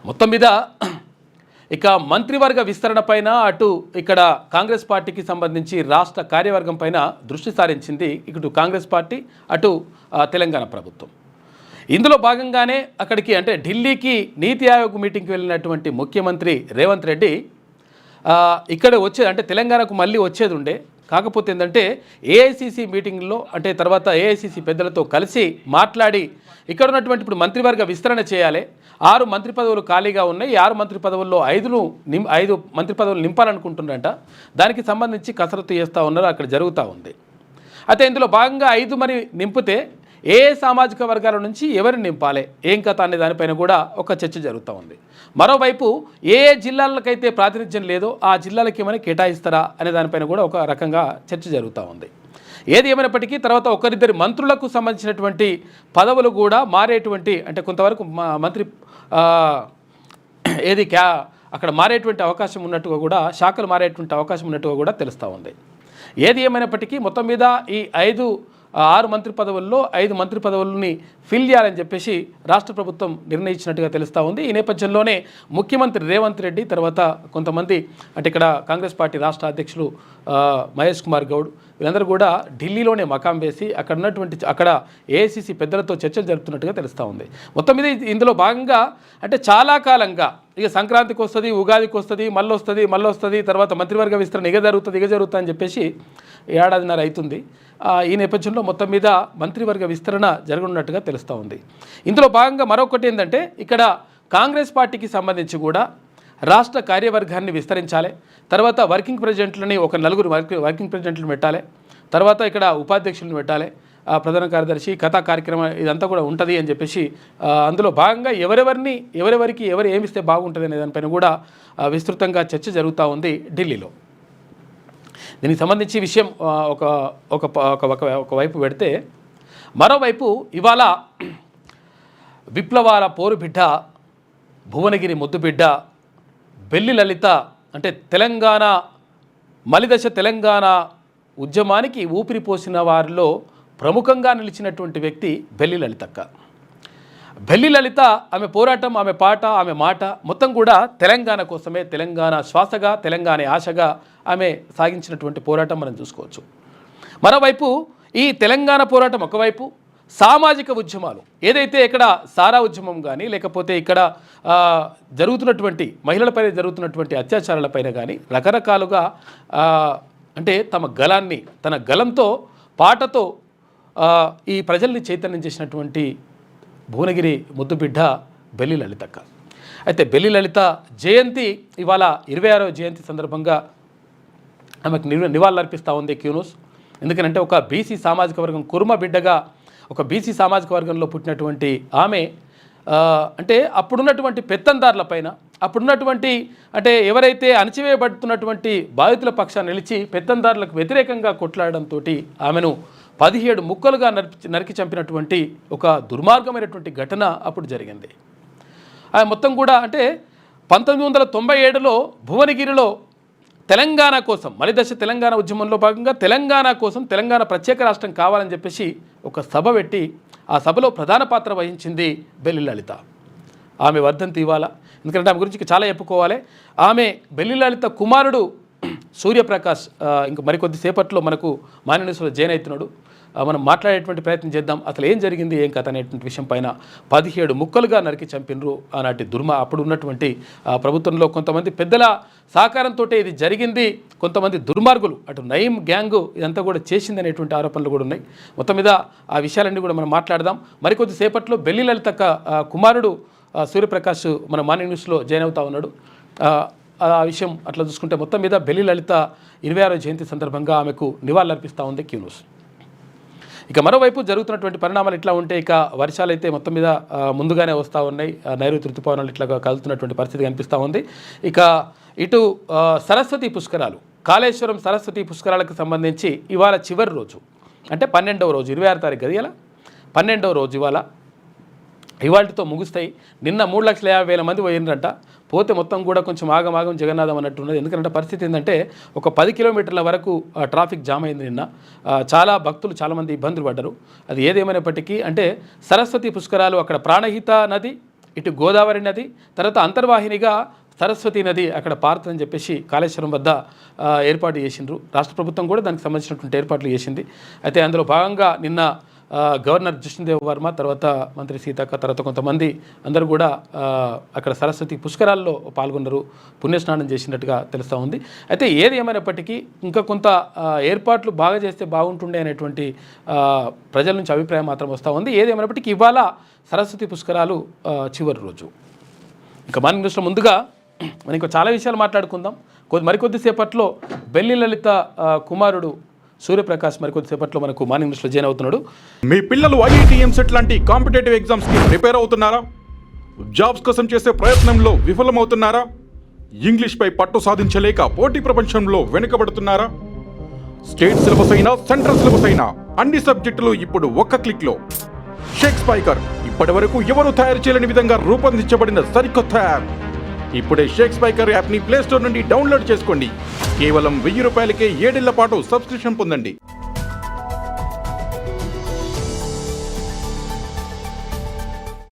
మొత్తం మీద ఇక మంత్రివర్గ విస్తరణ పైన అటు ఇక్కడ కాంగ్రెస్ పార్టీకి సంబంధించి రాష్ట్ర కార్యవర్గం పైన దృష్టి సారించింది ఇటు కాంగ్రెస్ పార్టీ అటు తెలంగాణ ప్రభుత్వం. ఇందులో భాగంగానే అక్కడికి అంటే ఢిల్లీకి నీతి ఆయోగ్ మీటింగ్కి వెళ్ళినటువంటి ముఖ్యమంత్రి రేవంత్ రెడ్డి ఇక్కడ వచ్చేది అంటే తెలంగాణకు మళ్ళీ వచ్చేది ఉండే. కాకపోతే ఏంటంటే ఏఐసిసి మీటింగ్లో అంటే తర్వాత ఏఐసిసి పెద్దలతో కలిసి మాట్లాడి ఇక్కడ ఉన్నటువంటి ఇప్పుడు మంత్రివర్గ విస్తరణ చేయాలి, 6 మంత్రి పదవులు ఖాళీగా ఉన్నాయి, 6 మంత్రి పదవుల్లో 5 మంత్రి పదవులు నింపాలనుకుంటున్నారంట. దానికి సంబంధించి కసరత్తు చేస్తూ ఉన్నారు, అక్కడ జరుగుతూ ఉంది. అయితే ఇందులో భాగంగా 5 మరి నింపితే ఏ సామాజిక వర్గాల నుంచి ఎవరిని నింపాలి ఏం కథ అనే దానిపైన కూడా ఒక చర్చ జరుగుతూ ఉంది. మరోవైపు ఏ జిల్లాలకైతే ప్రాతినిధ్యం లేదో ఆ జిల్లాలకి ఏమైనా కేటాయిస్తారా అనే దానిపైన కూడా ఒక రకంగా చర్చ జరుగుతూ ఉంది. ఏది ఏమైనప్పటికీ తర్వాత ఒకరిద్దరి మంత్రులకు సంబంధించినటువంటి పదవులు కూడా మారేటువంటి అంటే కొంతవరకు మంత్రి అక్కడ మారేటువంటి అవకాశం ఉన్నట్టుగా కూడా శాఖలు మారేటువంటి అవకాశం ఉన్నట్టుగా కూడా తెలుస్తూ ఉంది. ఏది ఏమైనప్పటికీ మొత్తం మీద ఈ 6 మంత్రి పదవుల్లో 5 మంత్రి పదవులని ఫిల్ చేయాలని చెప్పేసి రాష్ట్ర ప్రభుత్వం నిర్ణయించినట్టుగా తెలుస్తూ ఉంది. ఈ నేపథ్యంలోనే ముఖ్యమంత్రి రేవంత్ రెడ్డి తర్వాత కొంతమంది అంటే ఇక్కడ కాంగ్రెస్ పార్టీ రాష్ట్ర అధ్యక్షులు మహేష్ కుమార్ గౌడ్ వీళ్ళందరూ కూడా ఢిల్లీలోనే మకాం వేసి అక్కడ ఏఐసిసి పెద్దలతో చర్చలు జరుపుతున్నట్టుగా తెలుస్తూ ఉంది. మొత్తం మీద ఇందులో భాగంగా అంటే చాలా కాలంగా ఇక సంక్రాంతికి వస్తుంది, ఉగాదికి వస్తుంది, మళ్ళీ వస్తుంది, తర్వాత మంత్రివర్గ విస్తరణ ఇక జరుగుతుంది అని చెప్పేసి ఏడాదిన్నర అవుతుంది. ఈ నేపథ్యంలో మొత్తం మీద మంత్రివర్గ విస్తరణ జరగనున్నట్టుగా తెలుస్తూ ఉంది. ఇందులో భాగంగా మరొకటి ఏంటంటే ఇక్కడ కాంగ్రెస్ పార్టీకి సంబంధించి కూడా రాష్ట్ర కార్యవర్గాన్ని విస్తరించాలి, తర్వాత వర్కింగ్ ప్రెసిడెంట్లని ఒక 4 వర్కింగ్ ప్రెసిడెంట్లను పెట్టాలి, తర్వాత ఇక్కడ ఉపాధ్యక్షులను పెట్టాలి, ప్రధాన కార్యదర్శి కథా కార్యక్రమం ఇదంతా కూడా ఉంటుంది అని చెప్పేసి అందులో భాగంగా ఎవరెవరికి ఎవరు ఏమిస్తే బాగుంటుంది అనే దానిపైన కూడా విస్తృతంగా చర్చ జరుగుతూ ఉంది ఢిల్లీలో. దీనికి సంబంధించి విషయం ఒకవైపు పెడితే మరోవైపు ఇవాళ విప్లవాల పోరు బిడ్డ భువనగిరి ముద్దు బిడ్డ బెల్లి లలిత అంటే తెలంగాణ మలిదశ తెలంగాణ ఉద్యమానికి ఊపిరి పోసిన వారిలో ప్రముఖంగా నిలిచినటువంటి వ్యక్తి బెల్లి లలితక్క. బెల్లి లలిత ఆమె పోరాటం, ఆమె పాట, ఆమె మాట మొత్తం కూడా తెలంగాణ కోసమే, తెలంగాణ శ్వాసగా, తెలంగాణ ఆశగా ఆమె సాగించినటువంటి పోరాటం మనం చూసుకోవచ్చు. మరోవైపు ఈ తెలంగాణ పోరాటం ఒకవైపు, సామాజిక ఉద్యమాలు ఏదైతే ఇక్కడ సారా ఉద్యమం కానీ లేకపోతే ఇక్కడ జరుగుతున్నటువంటి మహిళలపైన జరుగుతున్నటువంటి అత్యాచారాలపైన కానీ రకరకాలుగా అంటే తన గలంతో పాటతో ఈ ప్రజల్ని చైతన్యం చేసినటువంటి భువనగిరి ముద్దుబిడ్డ బెల్లి లలితక్క. అయితే బెల్లి లలిత జయంతి ఇవాళ 26వ జయంతి సందర్భంగా ఆమెకు నివాళులర్పిస్తూ ఉంది క్యూన్యూస్. ఎందుకంటే ఒక బీసీ సామాజిక వర్గం కుర్మ బిడ్డగా ఒక బీసీ సామాజిక వర్గంలో పుట్టినటువంటి ఆమె అంటే అప్పుడున్నటువంటి పెత్తందారులపైన అప్పుడున్నటువంటి అంటే ఎవరైతే అణచివేయబడుతున్నటువంటి బాధితుల పక్షాన్ని నిలిచి పెత్తందారులకు వ్యతిరేకంగా కొట్లాడడంతో ఆమెను 17 ముక్కలుగా నరికి చంపినటువంటి ఒక దుర్మార్గమైనటువంటి ఘటన అప్పుడు జరిగింది. ఆమె మొత్తం కూడా అంటే 1997లో భువనగిరిలో తెలంగాణ కోసం మలిదశ తెలంగాణ ఉద్యమంలో భాగంగా తెలంగాణ కోసం తెలంగాణ ప్రత్యేక రాష్ట్రం కావాలని చెప్పేసి ఒక సభ పెట్టి ఆ సభలో ప్రధాన పాత్ర వహించింది బెల్లి లలిత. ఆమె వర్ధంతి ఇవాళ. ఎందుకంటే ఆమె గురించి చాలా చెప్పుకోవాలి. ఆమె బెల్లి లలిత కుమారుడు సూర్యప్రకాష్ ఇంకా మరికొద్ది సేపట్లో మనకు మాన్యన్యూస్లో జాయిన్ అవుతున్నాడు. మనం మాట్లాడేటువంటి ప్రయత్నం చేద్దాం. అసలు ఏం జరిగింది ఏం కథ అనేటువంటి విషయం పైన 17 ముక్కలుగా నరికి చంపినరు ఆనాటి అప్పుడు ఉన్నటువంటి ప్రభుత్వంలో కొంతమంది పెద్దల సహకారంతో ఇది జరిగింది. కొంతమంది దుర్మార్గులు అటు నయీం గ్యాంగు ఇదంతా కూడా చేసింది అనేటువంటి ఆరోపణలు కూడా ఉన్నాయి. మొత్తం మీద ఆ విషయాలన్నీ కూడా మనం మాట్లాడదాం. మరికొద్ది సేపట్లో బెల్లి లలితక్క కుమారుడు సూర్యప్రకాష్ మన మార్నింగ్ న్యూస్లో జాయిన్ అవుతా ఉన్నాడు. ఆ విషయం అట్లా చూసుకుంటే మొత్తం మీద బెల్లి లలిత 26వ జయంతి సందర్భంగా ఆమెకు నివాళులర్పిస్తూ ఉంది క్యూన్యూస్. ఇక మరోవైపు జరుగుతున్నటువంటి పరిణామాలు ఇట్లా ఉంటే ఇక వర్షాలు అయితే మొత్తం మీద ముందుగానే వస్తూ ఉన్నాయి. నైరుతి ఋతుపవనాలు ఇట్లా కలుగుతున్నటువంటి పరిస్థితి కనిపిస్తూ ఉంది. ఇక ఇటు సరస్వతి పుష్కరాలు కాళేశ్వరం సరస్వతి పుష్కరాలకు సంబంధించి ఇవాళ చివరి రోజు అంటే 12వ రోజు 26 తారీఖు కదా ఇలా 12వ రోజు ఇవాళతో ముగుస్తాయి. నిన్న 3,50,000 మంది పోయినరంట. పోతే మొత్తం కూడా కొంచెం ఆగమాగం జగన్నాథం అన్నట్టున్నది. ఎందుకంటే పరిస్థితి ఏంటంటే ఒక 10 కిలోమీటర్ల వరకు ట్రాఫిక్ జామ్ అయింది నిన్న. చాలా భక్తులు చాలామంది ఇబ్బందులు పడ్డారు. అది ఏదేమైనప్పటికీ అంటే సరస్వతి పుష్కరాలు అక్కడ ప్రాణహిత నది ఇటు గోదావరి నది, తర్వాత అంతర్వాహినిగా సరస్వతి నది అక్కడ పారుతుందని చెప్పేసి కాళేశ్వరం వద్ద ఏర్పాటు చేసిండ్రు. రాష్ట్ర ప్రభుత్వం కూడా దానికి సంబంధించినటువంటి ఏర్పాట్లు చేసింది. అయితే అందులో భాగంగా నిన్న గవర్నర్ జిష్ణుదేవ్ వర్మ, తర్వాత మంత్రి సీతక్క, తర్వాత కొంతమంది అందరూ కూడా అక్కడ సరస్వతి పుష్కరాల్లో పాల్గొన్నారు, పుణ్యస్నానం చేసినట్టుగా తెలుస్తూ ఉంది. అయితే ఏది ఏమైనప్పటికీ ఇంకా కొంత ఏర్పాట్లు బాగా చేస్తే బాగుంటుండే అనేటువంటి ప్రజల నుంచి అభిప్రాయం మాత్రం వస్తూ ఉంది. ఏది ఏమైనప్పటికీ ఇవాళ సరస్వతి పుష్కరాలు చివరి రోజు. ఇంకా మార్నింగ్ న్యూస్లో ముందుగా మనం ఇంకా చాలా విషయాలు మాట్లాడుకుందాం. మరికొద్దిసేపట్లో బెల్లి లలిత కుమారుడు సూర్యప్రకాష్ మరికొద్దిసేపట్లో మనకు మార్నింగ్ న్యూస్లో జాయిన్ అవుతున్నాడు. మీ పిల్లలు ఐఐటి ఎంసెట్ లాంటి కాంపిటేటివ్ ఎగ్జామ్స్కి ప్రిపేర్ అవుతున్నారా? జాబ్స్ కోసం చేసే ప్రయత్నంలో విఫలమవుతున్నారా? ఇంగ్లీష్పై పట్టు సాధించలేక పోటీ ప్రపంచంలో వెనుకబడుతున్నారా? స్టేట్ సిలబస్ అయినా సెంట్రల్ సిలబస్ అయినా అన్ని సబ్జెక్టులు ఇప్పుడు ఒక్క క్లిక్లో. షేక్ స్పైకర్ ఇప్పటి వరకు ఎవరు తయారు చేయలేని విధంగా రూపొందించబడిన సరికొత్త యాప్. ఇప్పుడే షేక్ స్పైకర్ యాప్ని ప్లేస్టోర్ నుండి డౌన్లోడ్ చేసుకోండి. కేవలం 1000 రూపాయలకే 7 ఏళ్ల పాటు సబ్స్క్రిప్షన్ పొందండి.